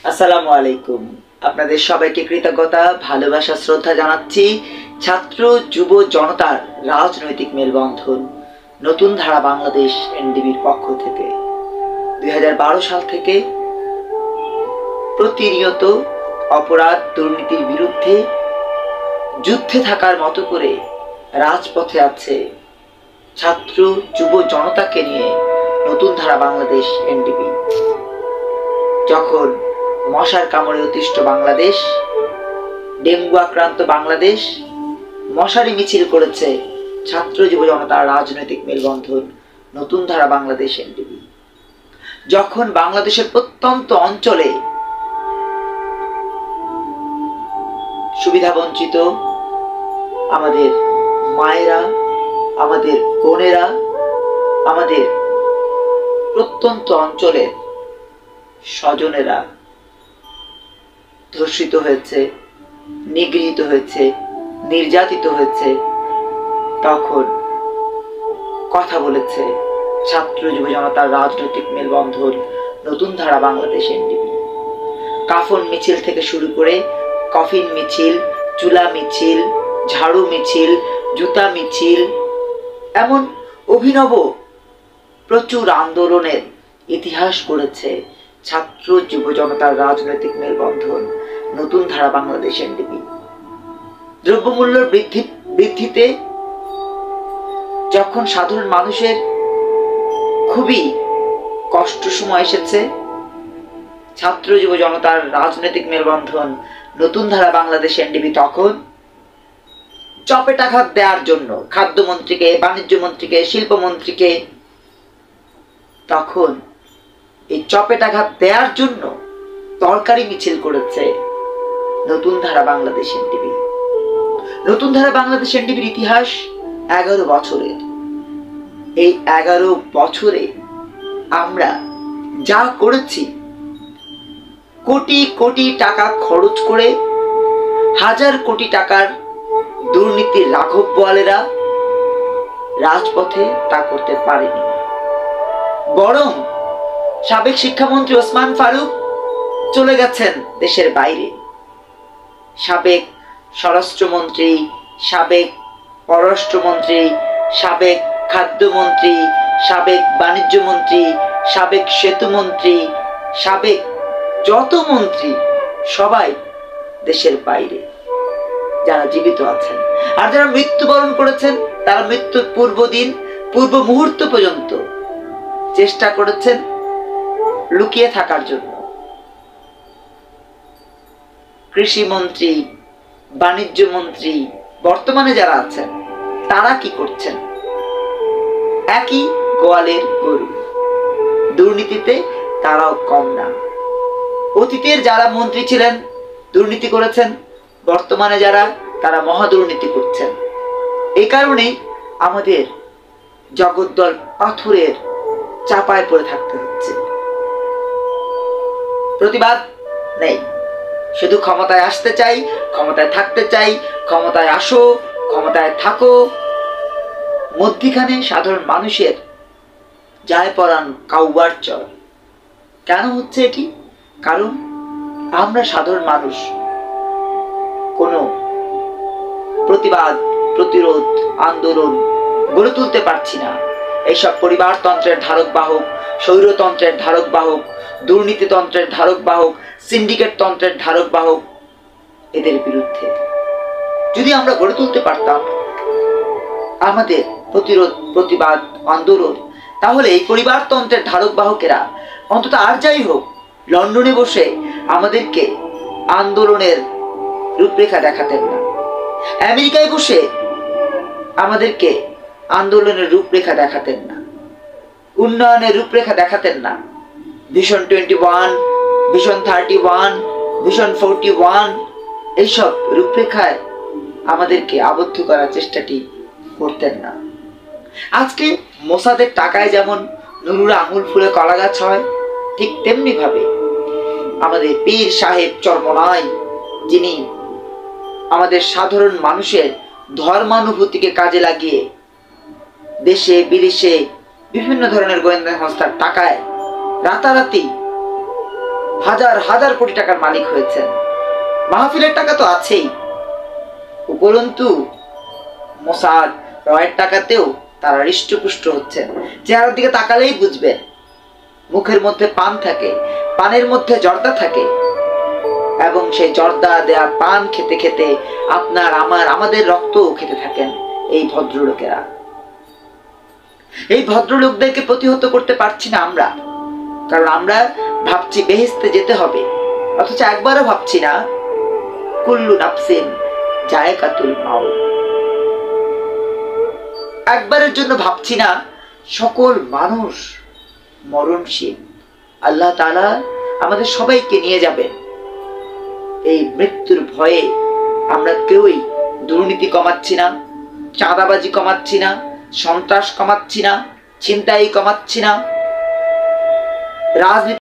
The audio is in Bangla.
আসসালামু আলাইকুম। আপনাদের সবাইকে কৃতজ্ঞতা, ভালোবাসা, শ্রদ্ধা জানাচ্ছি। ছাত্র যুব জনতার রাজনৈতিক মেলবন্ধন নতুন ধারা বাংলাদেশ এনডিবির পক্ষ থেকে 2012 সাল থেকে প্রতিনিয়ত অপরাধ দুর্নীতির বিরুদ্ধে যুদ্ধে থাকার মতো করে রাজপথে আছে ছাত্র যুব জনতাকে নিয়ে নতুন ধারা বাংলাদেশ এনডিবি। যখন মশার কামড়ে অতিষ্ঠ বাংলাদেশ, ডেঙ্গু আক্রান্ত বাংলাদেশ, মশারি মিছিল করেছে ছাত্র যুব জনতার রাজনৈতিক মেলবন্ধন নতুন ধারা বাংলাদেশ এনডিবি। যখন বাংলাদেশের প্রত্যন্ত অঞ্চলে সুবিধাবঞ্চিত আমাদের মায়েরা, আমাদের বোনেরা, আমাদের প্রত্যন্ত অঞ্চলের স্বজনেরা ধর্ষিত হয়েছে, নিগৃহীত হয়েছে, নির্যাতিত হয়েছে, তখন কথা বলেছে ছাত্র যুব জনতার রাজনৈতিক মেলবন্ধন নতুন ধারা বাংলাদেশ এনডিবি। কাফন মিছিল থেকে শুরু করে কফিন মিছিল, চুলা মিছিল, ঝাড়ু মিছিল, জুতা মিছিল, এমন অভিনব প্রচুর আন্দোলনের ইতিহাস গড়েছে ছাত্র যুব জনতার রাজনৈতিক মেলবন্ধন নতুন ধারা বাংলাদেশ এনডিবি। দ্রব্যমূল্যের বৃদ্ধিতে যখন সাধারণ মানুষের খুবই কষ্ট সময় এসেছে, ছাত্র যুব জনতার রাজনৈতিক মেলবন্ধন নতুন ধারা বাংলাদেশ এনডিবি তখন চপেটাঘাত দেওয়ার জন্য খাদ্যমন্ত্রীকে, বাণিজ্য মন্ত্রীকে, শিল্পমন্ত্রীকে, তখন এই চপেটাঘাত দেওয়ার জন্য তরকারি মিছিল করেছে নতুন ধারা বাংলাদেশ এনডিবি। নতুন ধারা বাংলাদেশ এনডিবির ইতিহাস 11 বছরের। এই 11 বছরে আমরা যা করেছি, কোটি কোটি টাকা খরচ করে হাজার কোটি টাকার দুর্নীতির রাঘব বোয়ালেরা রাজপথে তা করতে পারেনি। বরং সাবেক শিক্ষামন্ত্রী ওসমান ফারুক চলে গেছেন দেশের বাইরে। সাবেক স্বরাষ্ট্রমন্ত্রী, সাবেক পররাষ্ট্রমন্ত্রী, সাবেক খাদ্যমন্ত্রী, সাবেক বাণিজ্য মন্ত্রী, সাবেক সেতুমন্ত্রী, সাবেক যত মন্ত্রী সবাই দেশের বাইরে, যারা জীবিত আছেন। আর যারা মৃত্যুবরণ করেছেন তারা মৃত্যুর পূর্ব মুহূর্ত পর্যন্ত চেষ্টা করেছেন লুকিয়ে থাকার জন্য। কৃষি মন্ত্রী, বাণিজ্য মন্ত্রী বর্তমানে যারা আছেন তারা কি করছেন? একই গোয়ালের গরু। দুর্নীতিতে তারাও কম না। অতীতের যারা মন্ত্রী ছিলেন দুর্নীতি করেছেন, বর্তমানে যারা তারা মহা দুর্নীতি করছেন। এই কারণেই আমাদের জগদ্দল পাথরের চাপায় পড়ে থাকতে হচ্ছে। প্রতিবাদ নেই, শুধু ক্ষমতায় আসতে চাই, ক্ষমতায় থাকতে চাই, ক্ষমতায় আসো, ক্ষমতায় থাকো। মধ্যিখানে সাধারণ মানুষের যায় পরান কাউবার চর। কেন হচ্ছে এটি? কারণ আমরা সাধারণ মানুষ কোনো প্রতিবাদ, প্রতিরোধ, আন্দোলন গড়ে তুলতে পারছি না। এইসব পরিবারতন্ত্রের ধারক বাহক, স্বৈরতন্ত্রের ধারক বাহক, দুর্নীতিতন্ত্রের ধারক বাহক, সিন্ডিকেট তন্ত্রের ধারক বাহক, এদের বিরুদ্ধে যদি আমরা গড়ে তুলতে পারতাম আমাদের প্রতিরোধ, প্রতিবাদ, আন্দোলন, তাহলে এই পরিবারতন্ত্রের ধারক বাহকেরা অন্তত আর যাই হোক লন্ডনে বসে আমাদেরকে আন্দোলনের রূপরেখা দেখাতেন না, আমেরিকায় বসে আমাদেরকে আন্দোলনের রূপরেখা দেখাতেন না, উন্নয়নের রূপরেখা দেখাতেন না। ভিশন 21, ভিশন 31, ভিশন 41 এইসব রূপরেখায় আমাদেরকে আবদ্ধ করার চেষ্টাটি করতেন না। আজকে মোসাদের টাকায় যেমন নুরুরা আঙুল ফুলে কলা গাছ হয়, ঠিক তেমনি ভাবে আমাদের পীর সাহেব চরমনাই, যিনি আমাদের সাধারণ মানুষের ধর্মানুভূতিকে কাজে লাগিয়ে দেশে বিদেশে বিভিন্ন ধরনের গোয়েন্দা সংস্থার টাকায় রাতারাতি হাজার হাজার কোটি টাকার মালিক হয়েছেন। মাহফিলের টাকা তো আছেই, উপরন্তু মোসাদ রয়ের টাকাতেও তারা হৃষ্টপুষ্ট হচ্ছেন। চেহারার দিকে তাকালেই বুঝবেন, মুখের মধ্যে পান থাকে, পানের মধ্যে জর্দা থাকে, এবং সেই জর্দা দেয়া পান খেতে খেতে আপনার আমাদের রক্ত খেতে থাকেন এই ভদ্রলোকেরা। এই ভদ্রলোকদেরকে প্রতিহত করতে পারছি না আমরা, কারণ আমরা ভাবছি বেহেশতে যেতে হবে, অথচ একবারও ভাবছি না কুল্লু নাফসিন যায়কাতুল মাউত। একবারের জন্য ভাবছি না সকল মানুষ মরণশীল, আল্লাহ তাআলা আমাদের সবাইকে নিয়ে যাবেন। এই মৃত্যুর ভয়ে আমরা কেউই দুর্নীতি কমাচ্ছি না, চাঁদাবাজি কমাচ্ছি না, সন্ত্রাস কমাচ্ছি না, ছিনতাই কমাচ্ছি না, রাজনীতি